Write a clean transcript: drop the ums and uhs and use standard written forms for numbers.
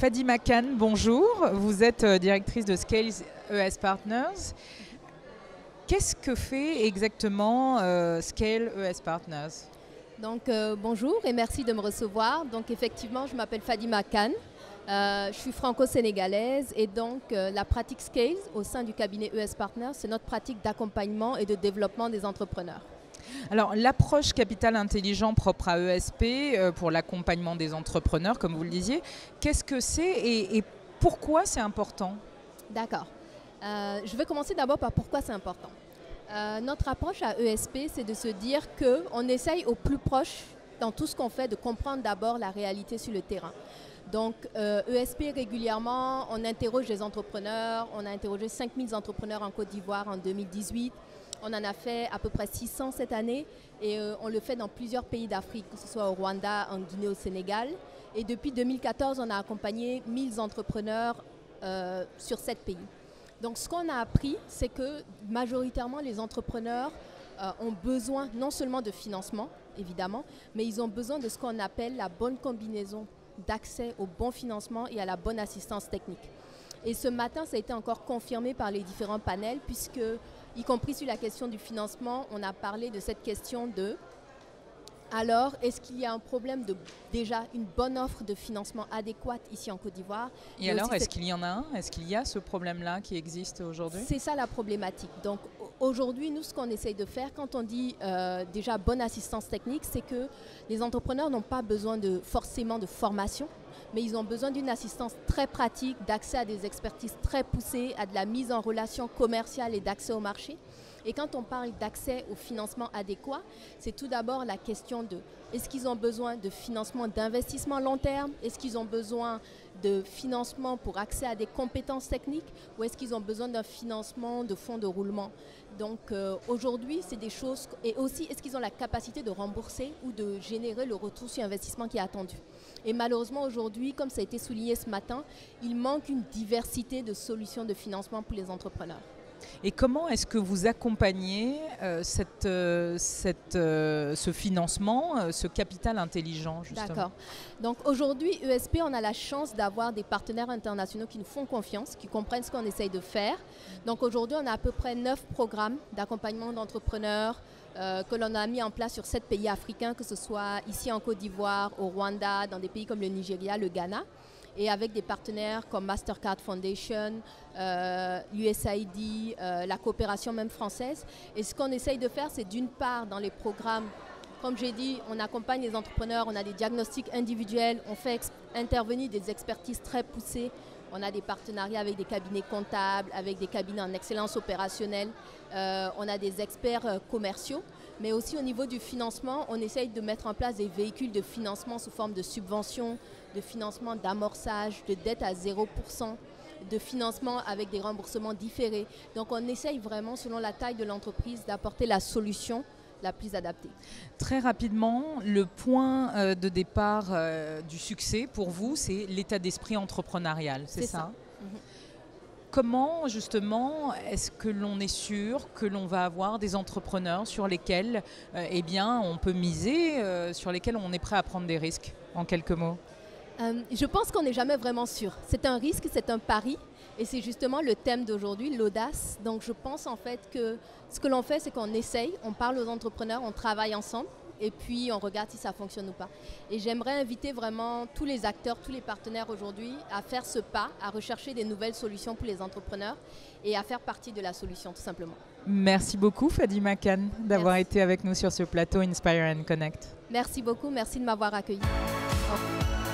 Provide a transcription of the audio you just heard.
Fadima Khan, bonjour. Vous êtes directrice de Scale ES Partners. Qu'est-ce que fait exactement Scale ES Partners? Donc bonjour et merci de me recevoir. Donc effectivement, je m'appelle Fadima Khan. Je suis franco-sénégalaise et donc la pratique Scale au sein du cabinet ES Partners, c'est notre pratique d'accompagnement et de développement des entrepreneurs. Alors, l'approche capital intelligent propre à ESP pour l'accompagnement des entrepreneurs, comme vous le disiez, qu'est-ce que c'est et pourquoi c'est important? D'accord. Je vais commencer d'abord par pourquoi c'est important. Notre approche à ESP, c'est de se dire qu'on essaye au plus proche, dans tout ce qu'on fait, de comprendre d'abord la réalité sur le terrain. Donc, ESP, régulièrement, on interroge les entrepreneurs. On a interrogé 5000 entrepreneurs en Côte d'Ivoire en 2018. On en a fait à peu près 600 cette année et on le fait dans plusieurs pays d'Afrique, que ce soit au Rwanda, en Guinée, au Sénégal. Et depuis 2014, on a accompagné 1000 entrepreneurs sur 7 pays. Donc, ce qu'on a appris, c'est que majoritairement, les entrepreneurs ont besoin non seulement de financement, évidemment, mais ils ont besoin de ce qu'on appelle la bonne combinaison d'accès au bon financement et à la bonne assistance technique. Et ce matin, ça a été encore confirmé par les différents panels, puisque, y compris sur la question du financement, on a parlé de cette question de alors, est-ce qu'il y a un problème de déjà une bonne offre de financement adéquate ici en Côte d'Ivoire? Et alors, est-ce qu'il y en a un? Est-ce qu'il y a ce problème-là qui existe aujourd'hui? C'est ça la problématique. Donc aujourd'hui, nous, ce qu'on essaye de faire, quand on dit déjà bonne assistance technique, c'est que les entrepreneurs n'ont pas besoin forcément de formation, mais ils ont besoin d'une assistance très pratique, d'accès à des expertises très poussées, à de la mise en relation commerciale et d'accès au marché. Et quand on parle d'accès au financement adéquat, c'est tout d'abord la question de est-ce qu'ils ont besoin de financement d'investissement long terme? Est-ce qu'ils ont besoin de financement pour accès à des compétences techniques? Ou est-ce qu'ils ont besoin d'un financement de fonds de roulement? Donc aujourd'hui, c'est des choses... Et aussi, est-ce qu'ils ont la capacité de rembourser ou de générer le retour sur investissement qui est attendu? Et malheureusement, aujourd'hui, comme ça a été souligné ce matin, il manque une diversité de solutions de financement pour les entrepreneurs. Et comment est-ce que vous accompagnez ce financement, ce capital intelligent, justement? D'accord. Donc aujourd'hui, ESP, on a la chance d'avoir des partenaires internationaux qui nous font confiance, qui comprennent ce qu'on essaye de faire. Donc aujourd'hui, on a à peu près 9 programmes d'accompagnement d'entrepreneurs que l'on a mis en place sur 7 pays africains, que ce soit ici en Côte d'Ivoire, au Rwanda, dans des pays comme le Nigeria, le Ghana. Et avec des partenaires comme Mastercard Foundation, l'USAID, la coopération même française. Et ce qu'on essaye de faire, c'est d'une part, dans les programmes, comme j'ai dit, on accompagne les entrepreneurs, on a des diagnostics individuels, on fait intervenir des expertises très poussées. On a des partenariats avec des cabinets comptables, avec des cabinets en excellence opérationnelle. On a des experts commerciaux. Mais aussi au niveau du financement, on essaye de mettre en place des véhicules de financement sous forme de subventions, de financement d'amorçage, de dette à 0%, de financement avec des remboursements différés. Donc on essaye vraiment, selon la taille de l'entreprise, d'apporter la solution la plus adaptée. Très rapidement, le point de départ du succès pour vous, c'est l'état d'esprit entrepreneurial, c'est ça? Comment, justement, est-ce que l'on est sûr que l'on va avoir des entrepreneurs sur lesquels eh bien, on peut miser, sur lesquels on est prêt à prendre des risques, en quelques mots? Je pense qu'on n'est jamais vraiment sûr. C'est un risque, c'est un pari. Et c'est justement le thème d'aujourd'hui, l'audace. Donc je pense en fait que ce que l'on fait, c'est qu'on essaye, on parle aux entrepreneurs, on travaille ensemble. Et puis on regarde si ça fonctionne ou pas. Et j'aimerais inviter vraiment tous les acteurs, tous les partenaires aujourd'hui à faire ce pas, à rechercher des nouvelles solutions pour les entrepreneurs et à faire partie de la solution tout simplement. Merci beaucoup Fadima Khan d'avoir été avec nous sur ce plateau Inspire and Connect. Merci beaucoup, merci de m'avoir accueilli. Au revoir.